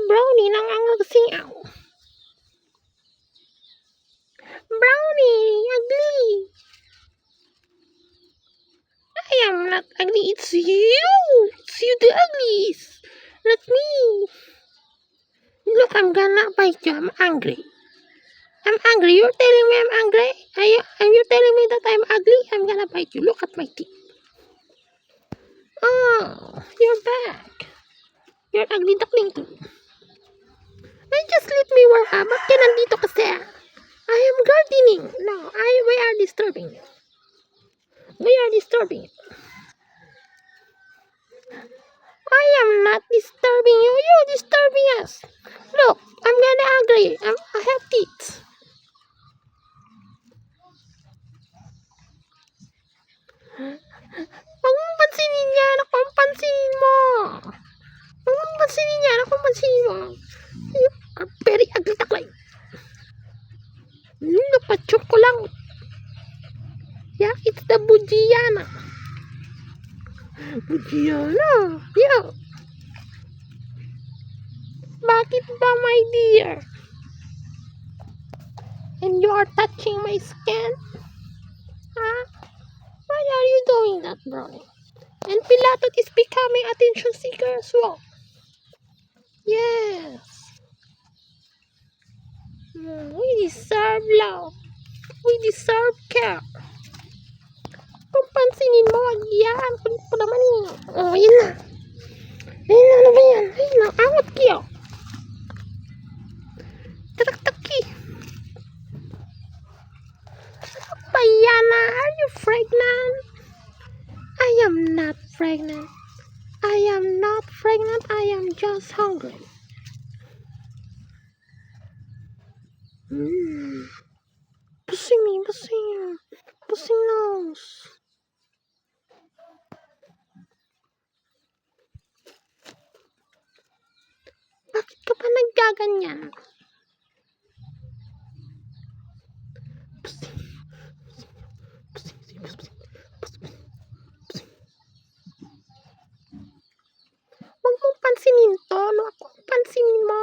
Brownie nangangasingaw. Brownie, ugly. I am not ugly, it's you. It's you the uglies. Not me. Look, I'm gonna bite you. I'm angry. I'm angry. You're telling me I'm angry? Are you telling me that I'm ugly? I'm gonna bite you. Look at my teeth. Oh, you're back. You're ugly duckling too. Ay, just let me wear ha. Ba't ka nandito kasi? I am gardening. No, we are disturbing you. We are disturbing you. I am not disturbing you. You're disturbing us. Look, I'm gonna angry. I have teeth. Huwag mong pansinin yan. Ako ang pansinin mo. Huwag mong pansinin yan. Ako ang pansinin mo. You are very ugly taklay. Napachok ko lang. Yeah, it's the Bujiana. Bujiana? Yeah. Bakit ba, my dear? And you are touching my skin? Huh? Why are you doing that, Brownie? And Pilatot is becoming attention seeker as well. Yes. We deserve love. We deserve care. Kung pansinin mo, yan. Kulit po naman yun. Oh, yun na. Ayun na, ano ba yan? Ayun na, awat kiyo. Tarak-taki. Bayana, are you pregnant? I am not pregnant. I am not pregnant. I am just hungry. Pusing me, pusing. Pusing nose. Bakit ka pa naggaganyan? Pusing. Pusing. Huwag mong pansinin to. No, ako pansinin mo.